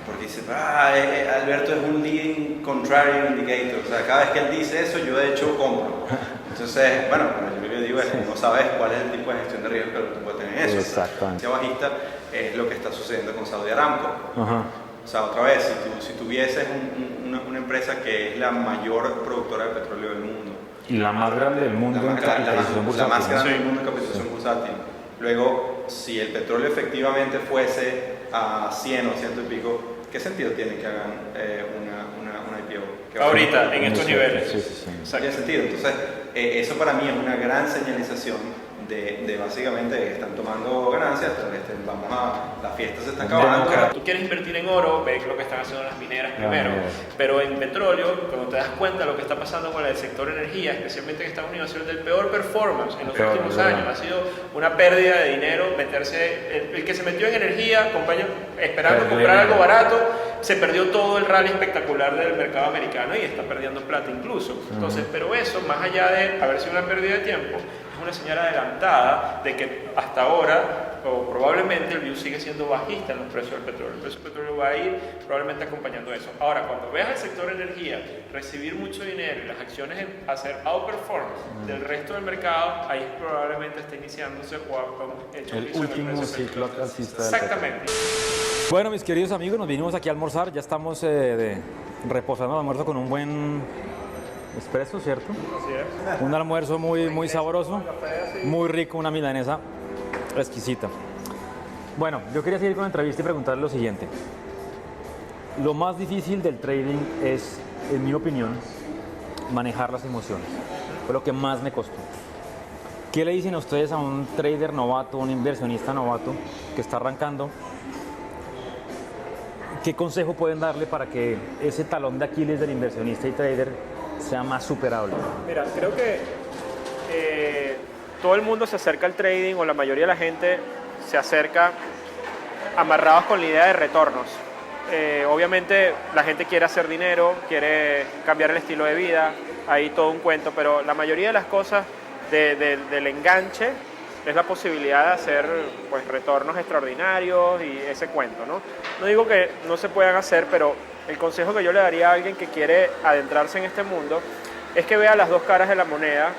Porque dice, Alberto es un leading contrarian indicator, o sea, cada vez que él dice eso, yo de hecho compro. Entonces, bueno, yo le digo, no sabes cuál es el tipo de gestión de riesgo que tú puedes tener eso. Exactamente. O sea, bajista es lo que está sucediendo con Saudi Aramco. Ajá. O sea, otra vez, si tuvieses una empresa que es la mayor productora de petróleo del mundo, y la más grande del mundo en capitalización bursátil. La más grande del mundo en capitalización bursátil. Luego, si el petróleo efectivamente fuese a 100 o 100 y pico, ¿qué sentido tiene que hagan una IPO? Ahorita, en estos niveles. Sí. Tiene sentido. Entonces, eso para mí es una gran señalización de básicamente que están tomando ganancias, las fiestas se están acabando. Tú quieres invertir en oro, ves lo que están haciendo las mineras primero, pero en petróleo, cuando te das cuenta de lo que está pasando con el sector energía, especialmente en Estados Unidos, ha sido el peor performance en los últimos años, ha sido una pérdida de dinero, el que se metió en energía, esperando comprar algo barato, se perdió todo el rally espectacular del mercado americano y está perdiendo plata incluso. Entonces, pero eso, más allá de haber sido una pérdida de tiempo, es una señal adelantada de que hasta ahora, o probablemente el view sigue siendo bajista en los precios del petróleo. El precio del petróleo va a ir probablemente acompañando eso. Ahora, cuando veas el sector energía recibir mucho dinero y las acciones hacer outperformance del resto del mercado, ahí probablemente está iniciándose o hemos hecho el último ciclo alcista. Exactamente. Bueno, mis queridos amigos, nos vinimos aquí a almorzar. Ya estamos reposando el almuerzo con un buen expreso, ¿cierto? Así es. Un almuerzo muy sabroso, muy rico, una milanesa exquisita. Bueno, yo quería seguir con la entrevista y preguntarle lo siguiente. Lo más difícil del trading es, en mi opinión, manejar las emociones. Fue lo que más me costó. ¿Qué le dicen a ustedes a un trader novato, un inversionista novato que está arrancando? ¿Qué consejo pueden darle para que ese talón de Aquiles del inversionista y trader sea más superable? Mira, creo que todo el mundo se acerca al trading, o la mayoría de la gente se acerca amarrados con la idea de retornos. Obviamente la gente quiere hacer dinero, quiere cambiar el estilo de vida, hay todo un cuento, pero la mayoría de las cosas del enganche es la posibilidad de hacer pues, retornos extraordinarios y ese cuento, ¿no? No digo que no se puedan hacer, pero el consejo que yo le daría a alguien que quiere adentrarse en este mundo es que vea las dos caras de la moneda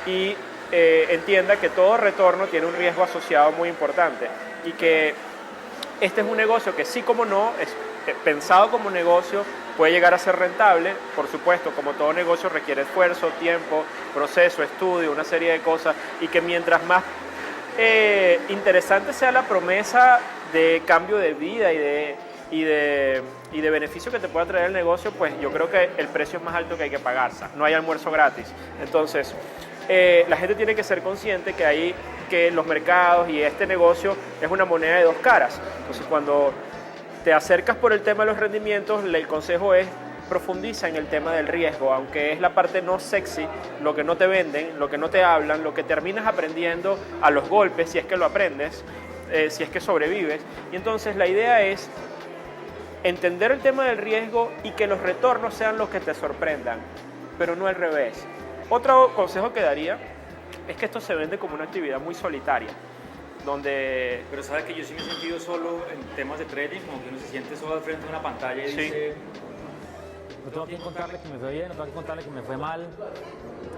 y entienda que todo retorno tiene un riesgo asociado muy importante y que este es un negocio que sí como no, es pensado como negocio, puede llegar a ser rentable, por supuesto, como todo negocio requiere esfuerzo, tiempo, proceso, estudio, una serie de cosas y que mientras más interesante sea la promesa de cambio de vida y de beneficio que te pueda traer el negocio, pues yo creo que el precio es más alto que hay que pagarse. No hay almuerzo gratis. Entonces, la gente tiene que ser consciente que los mercados y este negocio es una moneda de dos caras. Entonces, cuando te acercas por el tema de los rendimientos, el consejo es profundiza en el tema del riesgo, aunque es la parte no sexy, lo que no te venden, lo que no te hablan, lo que terminas aprendiendo a los golpes, si es que lo aprendes, si es que sobrevives. Y entonces la idea es entender el tema del riesgo y que los retornos sean los que te sorprendan, pero no al revés. Otro consejo que daría es que esto se vende como una actividad muy solitaria. donde... Pero sabes que yo sí me he sentido solo en temas de trading, como que uno se siente solo al frente de una pantalla y Sí. dice... No tengo que contarle que me fue bien, no tengo que contarle que me fue mal.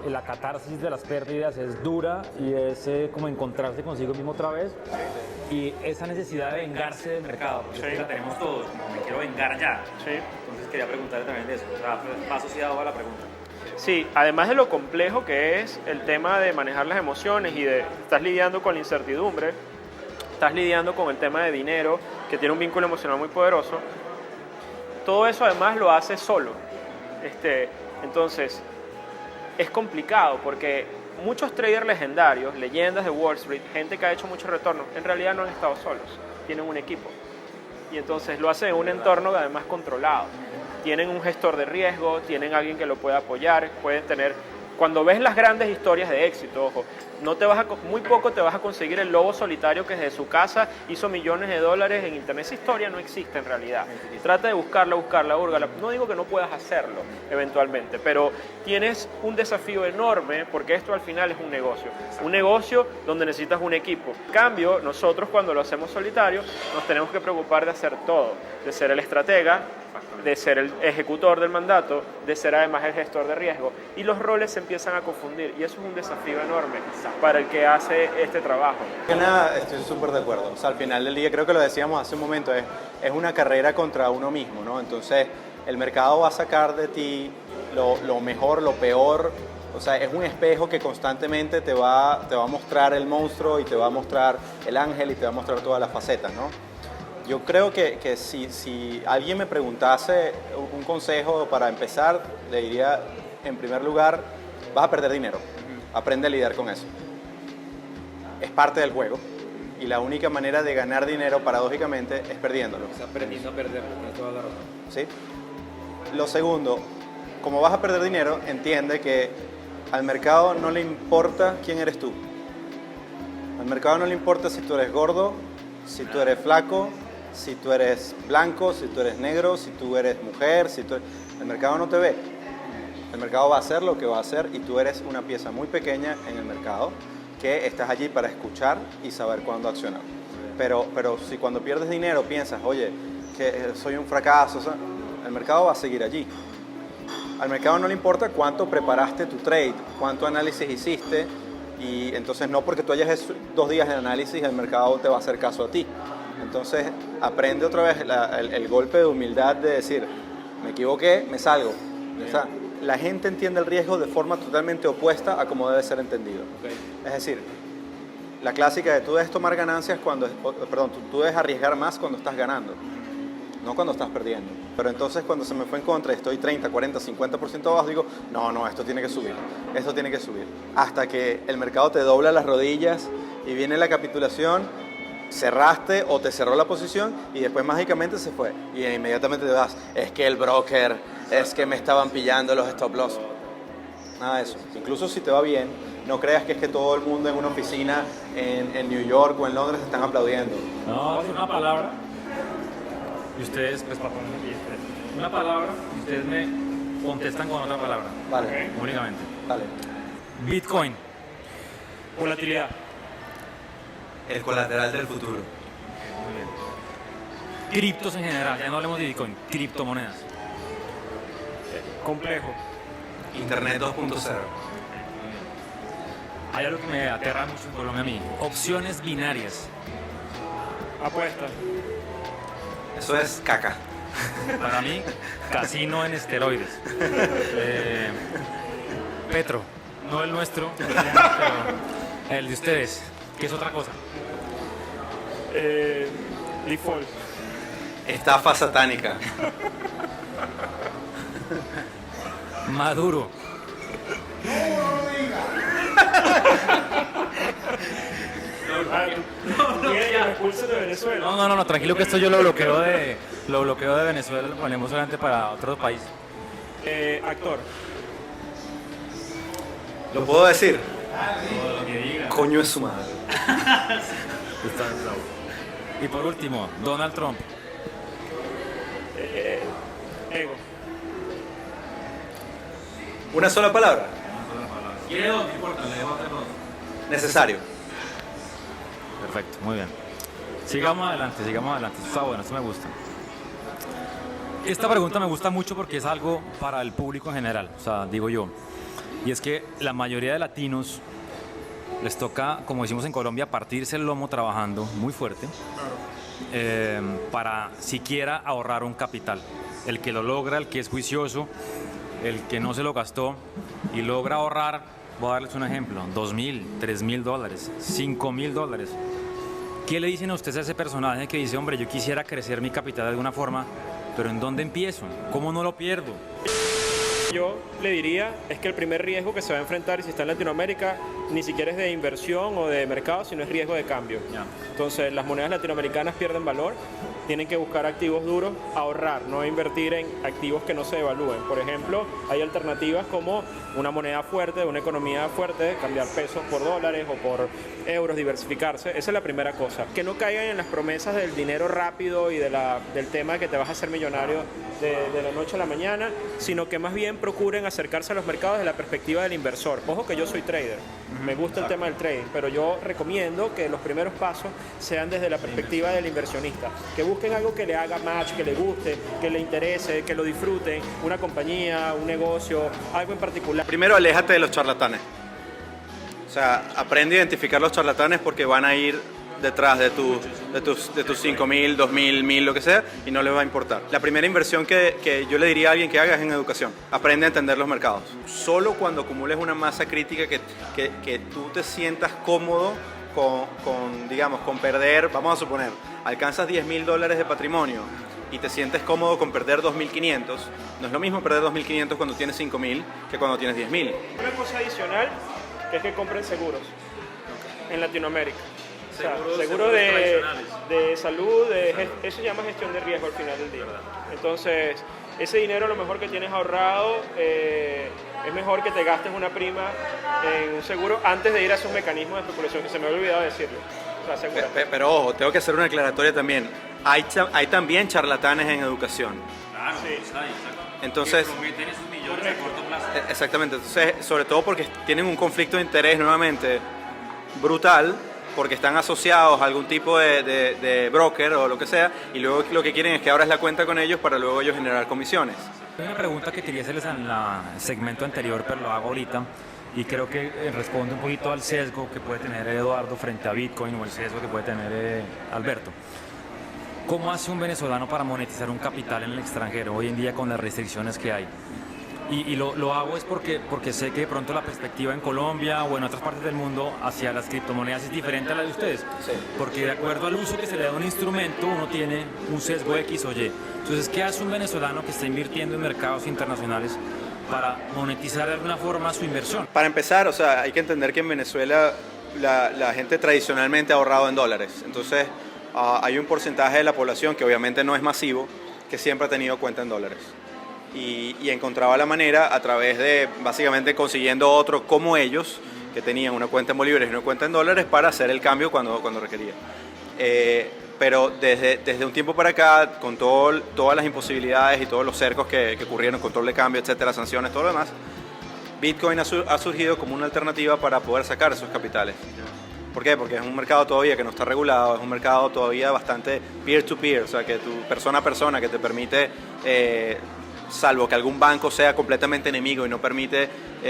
La catarsis de las pérdidas es dura y es como encontrarse consigo mismo otra vez. Y esa necesidad de vengarse del mercado, porque Sí. es que la tenemos todos, como me quiero vengar ya. Sí. Entonces quería preguntarle también de eso, o sea, va asociado a la pregunta. Sí, además de lo complejo que es el tema de manejar las emociones y de estás lidiando con la incertidumbre, estás lidiando con el tema de dinero, que tiene un vínculo emocional muy poderoso, todo eso además lo haces solo. Entonces, es complicado porque muchos traders legendarios, leyendas de Wall Street, gente que ha hecho mucho retorno, en realidad no han estado solos, tienen un equipo. Y entonces lo hacen en un entorno además controlado. Tienen un gestor de riesgo, tienen alguien que lo pueda apoyar, pueden tener... Cuando ves las grandes historias de éxito, ojo, muy poco te vas a conseguir el lobo solitario que desde su casa hizo millones de dólares en internet. Esa historia no existe en realidad. Trata de buscarla, húrgala. No digo que no puedas hacerlo eventualmente, pero tienes un desafío enorme porque esto al final es un negocio. Un negocio donde necesitas un equipo. En cambio, nosotros cuando lo hacemos solitario nos tenemos que preocupar de hacer todo, de ser el estratega, de ser el ejecutor del mandato, de ser además el gestor de riesgo. Y los roles se empiezan a confundir y eso es un desafío enorme para el que hace este trabajo. Que nada, estoy súper de acuerdo. O sea, al final del día, creo que lo decíamos hace un momento, es una carrera contra uno mismo, ¿no? Entonces, el mercado va a sacar de ti lo mejor, lo peor. O sea, es un espejo que constantemente te va a mostrar el monstruo y te va a mostrar el ángel y te va a mostrar todas las facetas, ¿no? Yo creo que si alguien me preguntase un consejo para empezar, le diría, en primer lugar, vas a perder dinero. Aprende a lidiar con eso. Es parte del juego y la única manera de ganar dinero, paradójicamente, es perdiéndolo. Está aprendiendo a perder, tienes toda la razón. ¿Sí? Lo segundo, como vas a perder dinero, entiende que al mercado no le importa quién eres tú. Al mercado no le importa si tú eres gordo, si tú eres flaco, si tú eres blanco, si tú eres negro, si tú eres mujer, el mercado no te ve. El mercado va a hacer lo que va a hacer y tú eres una pieza muy pequeña en el mercado que estás allí para escuchar y saber cuándo accionar. Pero si cuando pierdes dinero piensas, oye, que soy un fracaso, el mercado va a seguir allí. Al mercado no le importa cuánto preparaste tu trade, cuánto análisis hiciste, y entonces no porque tú hayas hecho 2 días de análisis el mercado te va a hacer caso a ti. Entonces aprende otra vez el golpe de humildad de decir, me equivoqué, me salgo. O sea, la gente entiende el riesgo de forma totalmente opuesta a como debe ser entendido. Es decir, la clásica de tú debes tomar ganancias tú debes arriesgar más cuando estás ganando, no cuando estás perdiendo. Pero entonces cuando se me fue en contra y estoy 30, 40, 50% abajo, digo, no, esto tiene que subir, hasta que el mercado te dobla las rodillas y viene la capitulación, cerraste o te cerró la posición y después mágicamente se fue y inmediatamente te vas, es que el broker, es que me estaban pillando los stop loss. Nada de eso. Incluso si te va bien, no creas que es que todo el mundo en una oficina en New York o en Londres te están aplaudiendo. No, es una palabra y ustedes, pues una palabra y ustedes me contestan con otra palabra. Vale. Únicamente. Vale. Bitcoin. Volatilidad. El colateral del futuro. Muy bien. Criptos en general, ya no hablemos de Bitcoin, criptomonedas. Complejo. Internet 2.0. Hay algo que me aterra mucho en Colombia a mí, opciones binarias. Apuesta. Eso es caca. Para mí, casino en esteroides. Petro, no el nuestro, pero el de ustedes, que es otra cosa. Default. Estafa satánica. Maduro. Expulso de Venezuela. No, tranquilo que esto yo lo bloqueo de Venezuela, lo ponemos solamente para otro país. Actor. ¿Lo puedo decir? Todo lo que diga. Coño es su madre. Y por último, Donald Trump. Ego. Una sola palabra. ¿Quiere dos? No importa, le debo hacer dos. Necesario. Perfecto, muy bien. Sigamos adelante. Esto está bueno, esto me gusta. Esta pregunta me gusta mucho porque es algo para el público en general, o sea, digo yo. Y es que la mayoría de latinos les toca, como decimos en Colombia, partirse el lomo trabajando muy fuerte para siquiera ahorrar un capital. El que lo logra, el que es juicioso, el que no se lo gastó y logra ahorrar, voy a darles un ejemplo, $2,000, $3,000, $5,000. ¿Qué le dicen a ustedes a ese personaje que dice, hombre, yo quisiera crecer mi capital de alguna forma, pero ¿en dónde empiezo? ¿Cómo no lo pierdo? Yo le diría es que el primer riesgo que se va a enfrentar, y si está en Latinoamérica, ni siquiera es de inversión o de mercado, sino es riesgo de cambio. Entonces, las monedas latinoamericanas pierden valor, tienen que buscar activos duros, ahorrar, no invertir en activos que no se devalúen. Por ejemplo, hay alternativas como una moneda fuerte, una economía fuerte, cambiar pesos por dólares o por euros, diversificarse. Esa es la primera cosa. Que no caigan en las promesas del dinero rápido y del tema de que te vas a hacer millonario de la noche a la mañana, sino que más bien procuren acercarse a los mercados desde la perspectiva del inversor. Ojo que yo soy trader, me gusta el tema del trading, pero yo recomiendo que los primeros pasos sean desde la perspectiva del inversionista, que busquen algo que le haga match, que le guste, que le interese, que lo disfruten, una compañía, un negocio, algo en particular. Primero, aléjate de los charlatanes. O sea, aprende a identificar los charlatanes porque van a ir detrás de tus 5,000, 2,000, 1,000, lo que sea, y no les va a importar. La primera inversión que yo le diría a alguien que haga es en educación. Aprende a entender los mercados. Solo cuando acumules una masa crítica que tú te sientas cómodo con perder, vamos a suponer, alcanzas $10,000 de patrimonio y te sientes cómodo con perder 2.500, no es lo mismo perder 2.500 cuando tienes 5.000 que cuando tienes 10.000. Una cosa adicional que es que compren seguros en Latinoamérica. O sea, seguro de salud, eso se llama gestión de riesgo al final del día. Entonces, ese dinero, lo mejor que tienes ahorrado, es mejor que te gastes una prima en un seguro antes de ir a esos mecanismos de especulación, que se me había olvidado decirlo. O sea, pero ojo, tengo que hacer una aclaratoria también. Hay también charlatanes en educación. Claro, sí. Exacto. Entonces, que prometen esos millones a corto plazo. Exactamente, entonces, sobre todo porque tienen un conflicto de interés nuevamente brutal, porque están asociados a algún tipo de broker o lo que sea, y luego lo que quieren es que abras la cuenta con ellos para luego ellos generar comisiones. Hay una pregunta que quería hacerles en el segmento anterior, pero lo hago ahorita, y creo que responde un poquito al sesgo que puede tener Eduardo frente a Bitcoin o el sesgo que puede tener Alberto. ¿Cómo hace un venezolano para monetizar un capital en el extranjero hoy en día con las restricciones que hay? Y lo hago es porque sé que de pronto la perspectiva en Colombia o en otras partes del mundo hacia las criptomonedas es diferente a la de ustedes. Sí. Porque de acuerdo al uso que se le da a un instrumento, uno tiene un sesgo X o Y. Entonces, ¿qué hace un venezolano que está invirtiendo en mercados internacionales para monetizar de alguna forma su inversión? Para empezar, o sea, hay que entender que en Venezuela la gente tradicionalmente ha ahorrado en dólares. Entonces, hay un porcentaje de la población que obviamente no es masivo, que siempre ha tenido cuenta en dólares. Y encontraba la manera a través de básicamente consiguiendo otro como ellos, que tenían una cuenta en bolívares y una cuenta en dólares, para hacer el cambio cuando requería. Pero desde un tiempo para acá, con todas las imposibilidades y todos los cercos que ocurrieron, control de cambio, etcétera, sanciones, todo lo demás, Bitcoin ha surgido como una alternativa para poder sacar esos capitales. ¿Por qué? Porque es un mercado todavía que no está regulado, es un mercado todavía bastante peer-to-peer, o sea, que tu persona a persona, que te permite, salvo que algún banco sea completamente enemigo y no permite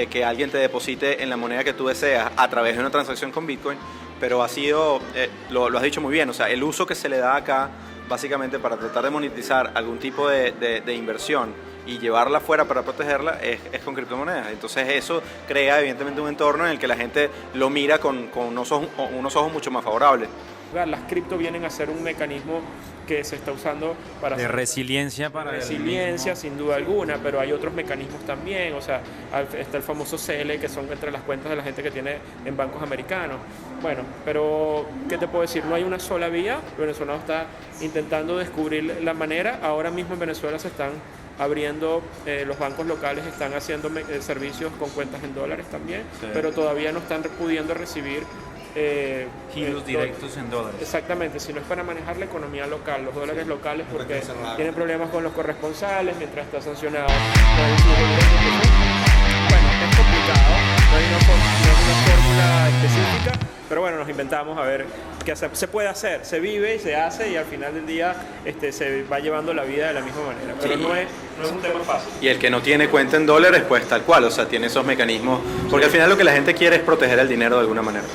que alguien te deposite en la moneda que tú deseas a través de una transacción con Bitcoin, pero ha sido, lo has dicho muy bien, o sea, el uso que se le da acá, básicamente para tratar de monetizar algún tipo de inversión y llevarla afuera para protegerla, es con criptomonedas. Entonces eso crea evidentemente un entorno en el que la gente lo mira con unos ojos mucho más favorables. Las cripto vienen a ser un mecanismo que se está usando para de resiliencia para resiliencia, sin duda alguna, pero hay otros mecanismos también. O sea, está el famoso CL, que son entre las cuentas de la gente que tiene en bancos americanos. Bueno, pero ¿qué te puedo decir? No hay una sola vía. El venezolano está intentando descubrir la manera. Ahora mismo en Venezuela se están abriendo, los bancos locales están haciendo servicios con cuentas en dólares también, sí, pero todavía no están pudiendo recibir giros directos en dólares. Exactamente, si no es para manejar la economía local, los dólares locales, porque tienen problemas con los corresponsales mientras está sancionado. Bueno, es complicado, no hay una fórmula fórmula específica, pero bueno, nos inventamos a ver qué se puede hacer, se vive y se hace y al final del día se va llevando la vida de la misma manera, pero Sí. no es un tema fácil. Y el que no tiene cuenta en dólares, pues tal cual, o sea, tiene esos mecanismos, porque al final lo que la gente quiere es proteger el dinero de alguna manera.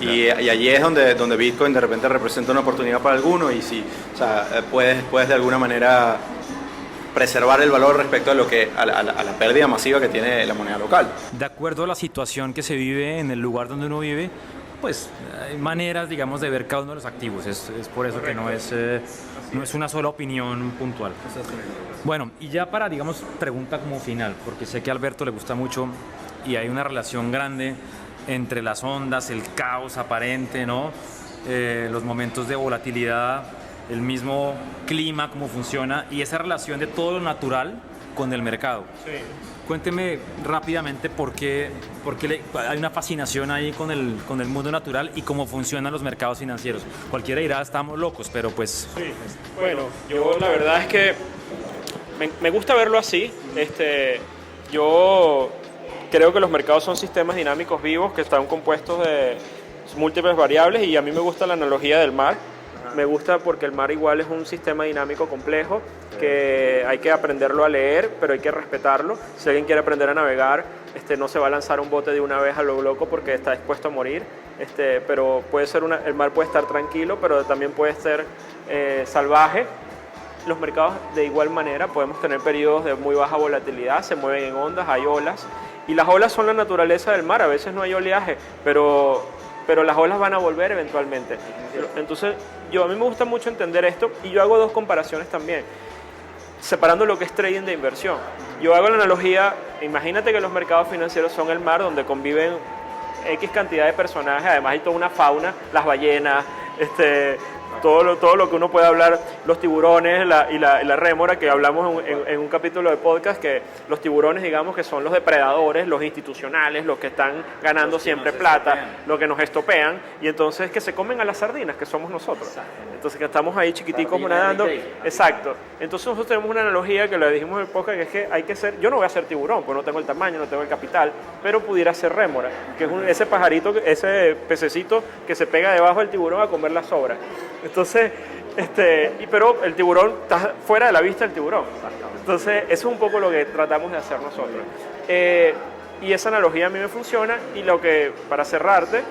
Y allí es donde Bitcoin de repente representa una oportunidad para alguno y si, o sea, puedes de alguna manera preservar el valor respecto a la pérdida masiva que tiene la moneda local. De acuerdo a la situación que se vive en el lugar donde uno vive, pues hay maneras, digamos, de ver cada uno de los activos. Es por eso que no es una sola opinión puntual. Bueno, y ya para, digamos, pregunta como final, porque sé que a Alberto le gusta mucho y hay una relación grande entre las ondas, el caos aparente, ¿no? Los momentos de volatilidad, el mismo clima, cómo funciona y esa relación de todo lo natural con el mercado. Sí. Cuénteme rápidamente por qué hay una fascinación ahí con el mundo natural y cómo funcionan los mercados financieros. Cualquiera dirá, estamos locos, pero pues... Sí. Bueno, yo la verdad es que me gusta verlo así. Yo creo que los mercados son sistemas dinámicos vivos que están compuestos de múltiples variables y a mí me gusta la analogía del mar. Me gusta porque el mar igual es un sistema dinámico complejo que hay que aprenderlo a leer, pero hay que respetarlo. Si alguien quiere aprender a navegar, no se va a lanzar un bote de una vez a lo loco porque está dispuesto a morir. Pero puede ser el mar puede estar tranquilo, pero también puede ser salvaje. Los mercados de igual manera podemos tener periodos de muy baja volatilidad, se mueven en ondas, hay olas. Y las olas son la naturaleza del mar, a veces no hay oleaje, pero las olas van a volver eventualmente. Entonces, a mí me gusta mucho entender esto y yo hago dos comparaciones también, separando lo que es trading de inversión. Yo hago la analogía, imagínate que los mercados financieros son el mar donde conviven X cantidad de personajes, además hay toda una fauna, las ballenas, todo lo que uno puede hablar, los tiburones y la rémora, que hablamos en un capítulo de podcast, que los tiburones, digamos, que son los depredadores, los institucionales, los que están ganando siempre plata, los que nos estopean, y entonces que se comen a las sardinas, que somos nosotros. Entonces que estamos ahí chiquiticos nadando. Exacto. Entonces nosotros tenemos una analogía que le dijimos en el podcast, que es que hay que ser, yo no voy a ser tiburón, pues no tengo el tamaño, no tengo el capital, pero pudiera ser rémora, que es ese pajarito, ese pececito que se pega debajo del tiburón a comer las sobras. Entonces, pero el tiburón está fuera de la vista del tiburón. Entonces, eso es un poco lo que tratamos de hacer nosotros. Y esa analogía a mí me funciona y para cerrarte,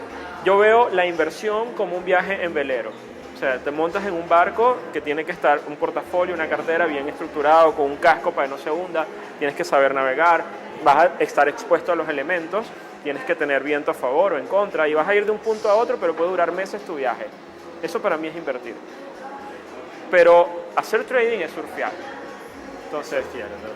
yo veo la inversión como un viaje en velero. O sea, te montas en un barco que tiene que estar un portafolio, una cartera bien estructurado, con un casco para que no se hunda, tienes que saber navegar, vas a estar expuesto a los elementos, tienes que tener viento a favor o en contra y vas a ir de un punto a otro, pero puede durar meses tu viaje. Eso para mí es invertir. Pero hacer trading es surfear.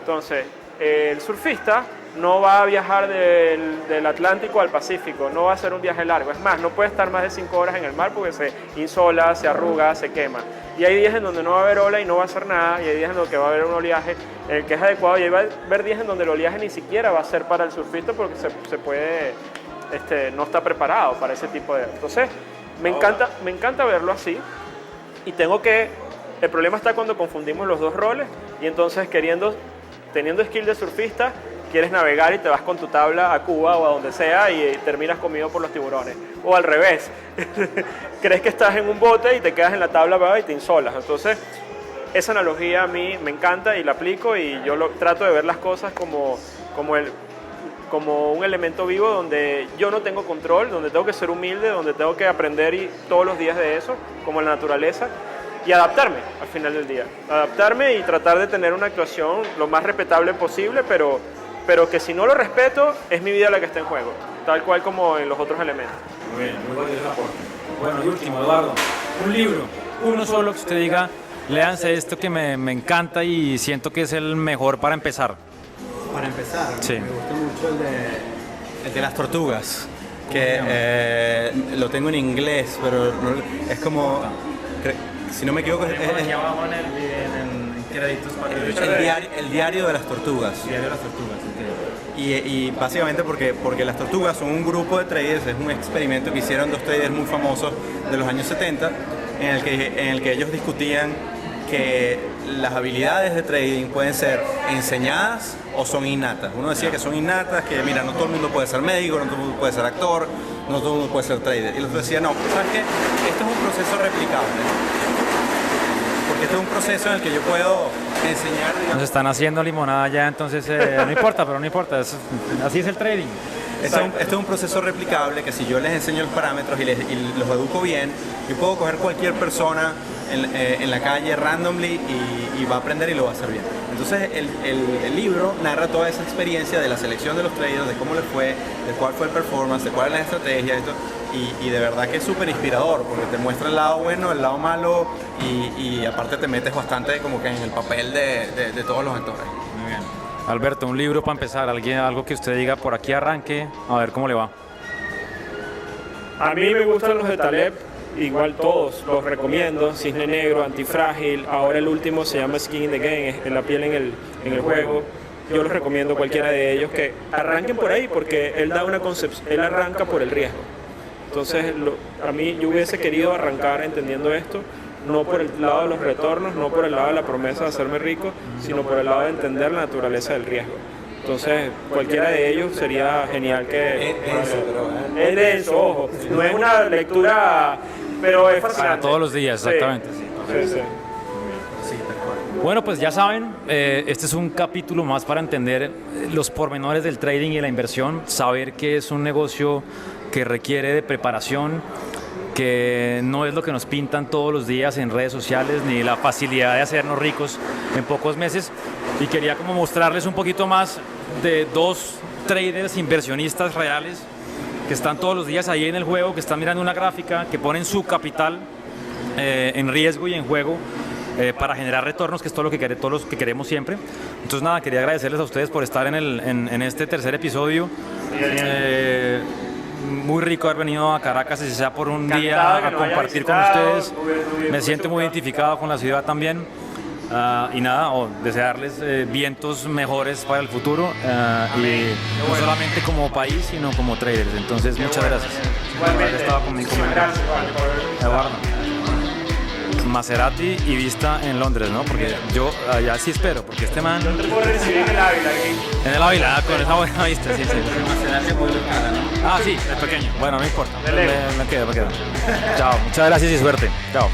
Entonces, el surfista no va a viajar del Atlántico al Pacífico, no va a hacer un viaje largo. Es más, no puede estar más de 5 horas en el mar porque se insola, se arruga, se quema. Y hay días en donde no va a haber ola y no va a hacer nada, y hay días en donde va a haber un oleaje en el que es adecuado, y hay va a haber días en donde el oleaje ni siquiera va a ser para el surfista porque se puede, no está preparado para ese tipo de... Entonces, me encanta verlo así, y el problema está cuando confundimos los dos roles, y entonces teniendo skill de surfista, quieres navegar y te vas con tu tabla a Cuba o a donde sea y terminas comido por los tiburones. O al revés, crees que estás en un bote y te quedas en la tabla y te insolas. Entonces, esa analogía a mí me encanta y la aplico, y yo trato de ver las cosas como un elemento vivo donde yo no tengo control, donde tengo que ser humilde, donde tengo que aprender todos los días de eso, como la naturaleza, y adaptarme al final del día. Adaptarme y tratar de tener una actuación lo más respetable posible, pero que si no lo respeto, es mi vida la que está en juego, tal cual como en los otros elementos. Muy bien, muy buen aporte. Bueno, y último, Eduardo, un libro, uno solo que usted diga, léanse esto que me encanta y siento que es el mejor para empezar. Para empezar, sí. Me gusta mucho el de las tortugas, que lo tengo en inglés, pero es como, si no me equivoco, es abajo en créditos el diario de las tortugas. Diario de las tortugas. Y básicamente porque las tortugas son un grupo de traders, es un experimento que hicieron dos traders muy famosos de los años 70, en el que ellos discutían que las habilidades de trading pueden ser enseñadas o son innatas. Uno decía que son innatas, que mira, no todo el mundo puede ser médico, no todo el mundo puede ser actor, no todo el mundo puede ser trader. Y el otro decía, no, ¿sabes qué? Esto es un proceso replicable. Porque este es un proceso en el que yo puedo enseñar, digamos. Nos están haciendo limonada ya, entonces no importa, pero no importa, así es el trading. Este es un proceso replicable que si yo les enseño los parámetros y los educo bien, yo puedo coger cualquier persona en la calle randomly y va a aprender y lo va a hacer bien. Entonces el libro narra toda esa experiencia de la selección de los traders, de cómo les fue, de cuál fue el performance, de cuál es la estrategia, esto, y de verdad que es súper inspirador porque te muestra el lado bueno, el lado malo y aparte te metes bastante como que en el papel de todos los actores. Muy bien. Alberto, un libro para empezar, algo que usted diga por aquí arranque, a ver cómo le va. A mí me gustan los de Taleb, igual todos los recomiendo, Cisne Negro, Antifrágil, ahora el último se llama Skin in the Game, es la piel en el juego. Yo los recomiendo cualquiera de ellos que arranquen por ahí porque él da una concepción, él arranca por el riesgo. Entonces, a mí yo hubiese querido arrancar entendiendo esto, no por el lado de los retornos, no por el lado de la promesa de hacerme rico, sino por el lado de entender la naturaleza del riesgo. Entonces, cualquiera de ellos sería genial que... Es denso, ojo. No es una lectura, pero es fascinante. Para todos los días, exactamente. Sí. Bueno, pues ya saben, este es un capítulo más para entender los pormenores del trading y la inversión, saber que es un negocio que requiere de preparación, que no es lo que nos pintan todos los días en redes sociales, ni la facilidad de hacernos ricos en pocos meses. Y quería como mostrarles un poquito más de dos traders inversionistas reales que están todos los días ahí en el juego, que están mirando una gráfica, que ponen su capital en riesgo y en juego para generar retornos, que es todo lo que todos los que queremos siempre. Entonces nada, quería agradecerles a ustedes por estar en este tercer episodio. Muy rico haber venido a Caracas, si sea por un día, a compartir con ustedes. Me siento muy identificado con la ciudad también. Y nada, desearles vientos mejores para el futuro y no solamente como país, sino como traders. Entonces, muchas gracias. Igualmente. Estaba conmigo. Gracias, Eduardo. Maserati y vista en Londres, ¿no? Porque yo allá sí espero, porque este man... Te puedo recibir en el Ávila aquí. En el Ávila, con esa buena vista, sí. Maserati es muy cara, ¿no? Ah, sí, es pequeño. Bueno, no importa. Me quedo. Chao, muchas gracias y suerte. Chao.